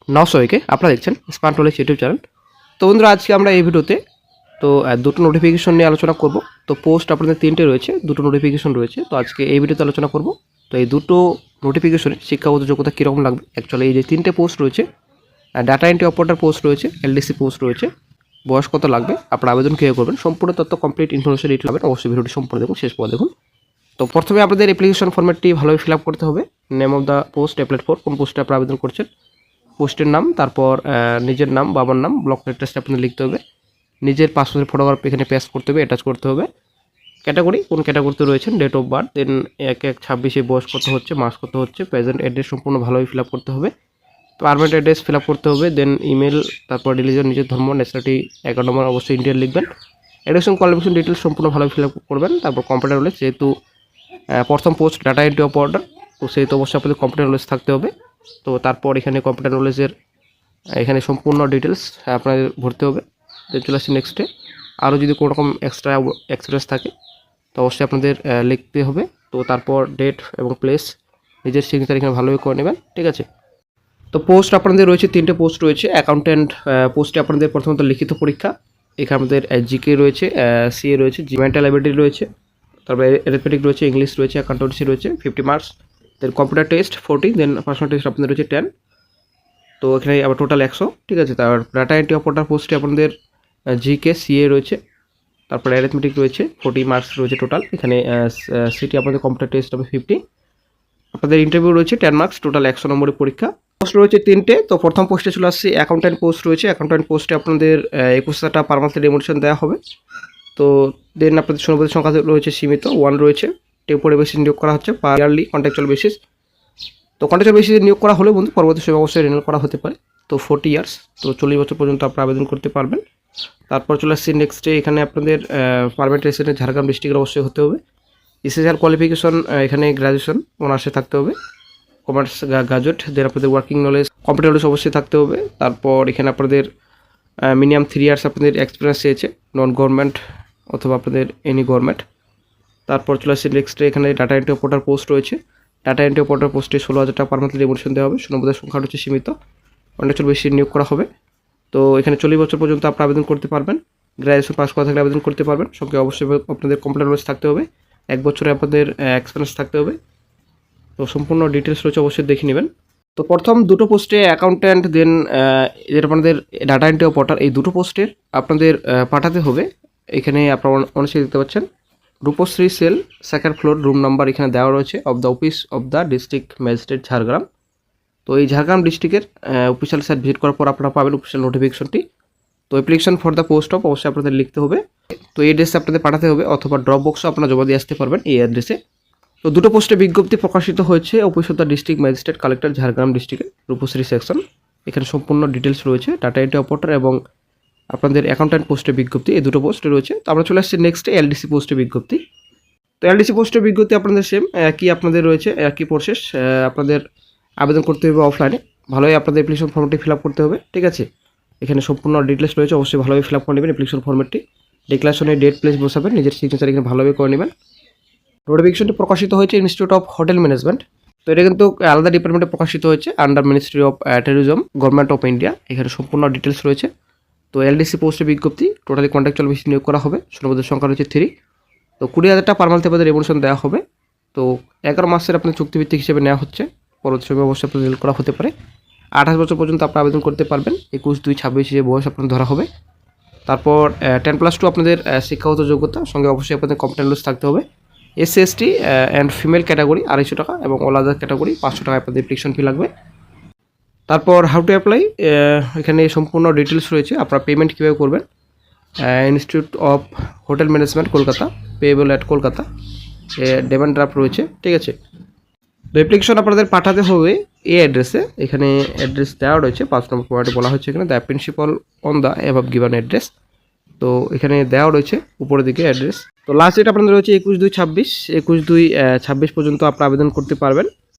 নমস্কারকে আপনারা দেখছেন smart knowledge YouTube channel. তো বন্ধুরা, আজকে আমরা এই ভিডিওতে দুটো নোটিফিকেশন নিয়ে আলোচনা করব। তো পোস্ট আপনাদের তিনটে রয়েছে, দুটো নোটিফিকেশন রয়েছে। তো আজকে এই ভিডিওতে আলোচনা করব। তো এই দুটো নোটিফিকেশনে শিক্ষাগত যোগ্যতা কীরকম লাগবে। অ্যাকচুয়ালি এই যে তিনটে পোস্ট রয়েছে, ডাটা এন্ট্রি অপারেটর পোস্ট রয়েছে, এলডিসি পোস্ট রয়েছে, বয়স কত লাগবে, আপনার আবেদন কীভাবে করবেন, সম্পূর্ণ তথ্য কমপ্লিট ইনফরমেশন ডিটেল পাবেন। অবশ্যই ভিডিওটি সম্পূর্ণ দেখুন, শেষ পর্যন্ত দেখুন। তো প্রথমে আপনাদের অ্যাপ্লিকেশন ফর্মেটটি ভালোভাবে ফিল আপ করতে হবে। Name of the post, applied for, কোন পোস্টে আপনারা আবেদন করছেন, পোস্টের নাম, তারপর নিজের নাম, বাবার নাম, ব্লক অ্যাড্রেসটা আপনাদের লিখতে হবে, নিজের পাসপোর্টের ফটোগ্রাফ এখানে পেস্ট করতে হবে, অ্যাটাচ করতে হবে, ক্যাটাগরি কোন ক্যাটাগরিতে রয়েছেন, ডেট অফ বার্থ, দেন 1/1/26 বয়স কত হচ্ছে, মাস কত হচ্ছে, প্রেজেন্ট অ্যাড্রেস সম্পূর্ণ ভালোভাবে ফিল আপ করতে হবে, পারমানেন্ট অ্যাড্রেস ফিল আপ করতে হবে, দেন ইমেল, তারপর রিলিজন, নিজের ধর্ম, ন্যাশনালিটি, অ্যাকাউন্ট নম্বর অবশ্যই ইন্ডিয়ান লিখবেন, এডুকেশন কোয়ালিফিকেশন ডিটেলস সম্পূর্ণ ভালোভাবে ফিল আপ করবেন। তারপর কম্পিউটার নলেজ, যেহেতু প্রথম পোস্ট ডাটা এন্ট্রি অপারেটর, তো সেহেতু অবশ্যই আপনাদের কম্পিউটার নলেজ থাকতে হবে। তো তারপর এখানে কম্পিউটার নলেজের এখানে সম্পূর্ণ ডিটেলস আপনাদের ভরতে হবে। চলে আসছে নেক্সটে। আরও যদি কোনো রকম এক্সট্রা এক্সপিরিয়েন্স থাকে তো অবশ্যই আপনাদের লিখতে হবে। তো তারপর ডেট এবং প্লেস, নিজের সিগনেচার এখানে ভালোভাবে করে নেবেন, ঠিক আছে। তো পোস্ট আপনাদের রয়েছে তিনটে পোস্ট রয়েছে। অ্যাকাউন্ট্যান্ট পোস্টে আপনাদের প্রথমত লিখিত পরীক্ষা, এখানে আমাদের জিকে রয়েছে, সিএ রয়েছে, মেন্টাল অ্যাবিলিটি রয়েছে, তারপরে অ্যারিথমেটিক রয়েছে, ইংলিশ রয়েছে, অ্যাকাউন্টেন্সি রয়েছে 50 মার্কস, দেন কম্পিউটার টেস্ট 40, দেন পার্সোনাল টেস্ট আপনাদের রয়েছে 10। তো এখানে আবার টোটাল 100, ঠিক আছে। তার ডাটা এন্ট্রি অপারেটর পোস্টে আপনাদের জিকে সিএ রয়েছে, তারপরে অ্যারিথমেটিক রয়েছে 40 মার্কস রয়েছে টোটাল। এখানে সিটি আপনাদের কম্পিউটার টেস্ট হবে 50, আপনাদের ইন্টারভিউ রয়েছে 10 মার্কস, টোটাল 100 নম্বরের পরীক্ষা। পোস্ট রয়েছে তিনটে। তো প্রথম পোস্টে চলে আসছে অ্যাকাউন্ট্যান্ট পোস্ট রয়েছে। অ্যাকাউন্ট্যান্ট পোস্টে আপনাদের 21,000 টাকা পার মান্থলি রেমুনেশন দেওয়া হবে। তো দেন আপনাদের শূন্যপদের সংখ্যা রয়েছে সীমিত, 1 রয়েছে। টেম্পোরারি বেসিস নিয়োগ করা হচ্ছে, পার ইয়ারলি কন্ট্রাকচুয়াল বেসিস। তো কন্ট্রাকচুয়াল বেসিসে নিয়োগ করা হলে বন্ধু পরবর্তী সময় অবশ্যই রিনিউয়াল করা হতে পারে। তো 40 ইয়ার্স, তো 40 বছর পর্যন্ত আপনারা আবেদন করতে পারবেন। তারপর চলে আসছে নেক্সটে, এখানে আপনাদের পারমানেন্ট রেসিডেন্ট ঝাড়গ্রাম ডিস্ট্রিক্টের অবশ্যই হতে হবে। এসএসসি কোয়ালিফিকেশন এখানে গ্র্যাজুয়েশন অনার্সে থাকতে হবে, কমার্স গ্রাজুয়েট। দেন আপনাদের ওয়ার্কিং নলেজ, কম্পিউটার নলেজ অবশ্যই থাকতে হবে। তারপর এখানে আপনাদের মিনিমাম 3 ইয়ার্স আপনাদের এক্সপিরিয়েন্স চেয়েছে, নন গভর্নমেন্ট অথবা আপনাদের এনি গভর্নমেন্ট। তারপর চলে আসছে নেক্সটে, এখানে ডাটা এন্ট্রি অপারেটর পোস্ট রয়েছে। ডাটা এন্ট্রি অপারেটর পোস্টে 16,000 টাকা পার মান্থলি রেমুনেশন দেওয়া হবে। শূন্যপদের সংখ্যা হচ্ছে সীমিত, কন্ট্রাকচুয়াল বেশি নিয়োগ করা হবে। তো এখানে 40 বছর পর্যন্ত আপনারা আবেদন করতে পারবেন। গ্র্যাজুয়েশন পাস করা থাকলে আবেদন করতে পারবেন। সঙ্গে অবশ্যই আপনাদের কম্পিউটার নলেজ থাকতে হবে, 1 বছরে আপনাদের এক্সপিরিয়েন্স থাকতে হবে। তো সম্পূর্ণ ডিটেলস রয়েছে, অবশ্যই দেখে নেবেন। তো প্রথম দুটো পোস্টে অ্যাকাউন্ট্যান্ট, দেন যেটা আপনাদের ডাটা এন্ট্রি অপারেটর, এই দুটো পোস্টের আপনাদের পাঠাতে হবে। এখানে আপনারা অনেক দেখতে পাচ্ছেন, Rupashree cell, 2nd floor, room number এখানে দেওয়া রয়েছে, of the office of the district magistrate Jhargram. তো এই ঝাড়গ্রাম ডিস্ট্রিক্টের অফিসিয়াল সাইট ভিজিট করার পর আপনারা পাবেন অফিসিয়াল নোটিফিকেশনটি। তো application for the post of অবশ্যই আপনাদের লিখতে হবে। তো এই অ্যাড্রেসে আপনাদের পাঠাতে হবে, অথবা ড্রপ বক্সও আপনারা জমা দিয়ে আসতে পারবেন এই অ্যাড্রেসে। তো দুটো পোস্টে বিজ্ঞপ্তি প্রকাশিত হয়েছে office of the district magistrate collector Jhargram ডিস্ট্রিক্টের রূপশ্রী সেকশন। এখানে সম্পূর্ণ ডিটেলস রয়েছে, ডাটা এন্ট্রি অপারেটর এবং আপনাদের অ্যাকাউন্ট্যান্ট পোস্টের বিজ্ঞপ্তি, এই দুটো পোস্টে রয়েছে। তো আমরা চলে আসছি নেক্সটে এলডিসি পোস্টের বিজ্ঞপ্তি। তো এলডিসি পোস্টের বিজ্ঞপ্তি আপনাদের সেম একই আপনাদের রয়েছে, একই প্রসেস। আপনাদের আবেদন করতে হবে অফলাইনে, ভালোই আপনাদের অ্যাপ্লিকেশন ফর্মটি ফিল আপ করতে হবে, ঠিক আছে। এখানে সম্পূর্ণ ডিটেলস রয়েছে, অবশ্যই ভালোভাবে ফিল আপ করে নেবেন অ্যাপ্লিকেশন ফর্মেটটি। ডিক্লারেশনে ডেট প্লেস বসাবেন, নিজের সিগনেচার এখানে ভালোভাবে করে নেবেন। নোটিফিকেশনটি প্রকাশিত হয়েছে ইনস্টিটিউট অফ হোটেল ম্যানেজমেন্ট। তো এটা কিন্তু আলাদা ডিপার্টমেন্টে প্রকাশিত হয়েছে, under ministry of tourism, government of India. এখানে সম্পূর্ণ ডিটেলস রয়েছে। তো এলডিসি পোস্টের বিজ্ঞপ্তি, টোটালি কন্ট্রাকচুয়াল বেসিস নিয়োগ করা হবে। শূন্যপদের সংখ্যা রয়েছে 3। তো 20,000 টাকা পার মান্থলি আপনাদের রেমুনেশন দেওয়া হবে। তো 11 মাসের আপনার চুক্তিভিত্তিক হিসেবে নেওয়া হচ্ছে, পরবর্তী সময় অবশ্যই আপনাদের রিনিউয়াল করা হতে পারে। 28 বছর পর্যন্ত আপনারা আবেদন করতে পারবেন। 21/2/26 যে বয়স আপনার ধরা হবে। তারপর 10+2 আপনাদের শিক্ষাগত যোগ্যতা, সঙ্গে অবশ্যই আপনাদের কম্পিউটার নলেজ থাকতে হবে। SC ST and female category 250 টাকা, এবং অল আদার ক্যাটাগরি 500 টাকা আপনাদের অ্যাপ্লিকেশন ফি লাগবে। তারপর হাউ টু অ্যাপ্লাই, এখানে সম্পূর্ণ ডিটেলস রয়েছে, আপনারা পেমেন্ট কীভাবে করবেন। Institute of hotel management Kolkata, payable at Kolkata, demand draft রয়েছে, ঠিক আছে। তো অ্যাপ্লিকেশন আপনাদের পাঠাতে হবে এই অ্যাড্রেসে। এখানে অ্যাড্রেস দেওয়া রয়েছে, 5 নম্বর পয়েন্টে বলা হচ্ছে এখানে the principal on the above given address. তো এখানে দেওয়া রয়েছে উপরের দিকে অ্যাড্রেস। তো লাস্ট ডেট আপনাদের রয়েছে 21/2/26, 21/2/26 পর্যন্ত আপনারা আবেদন করতে পারবেন।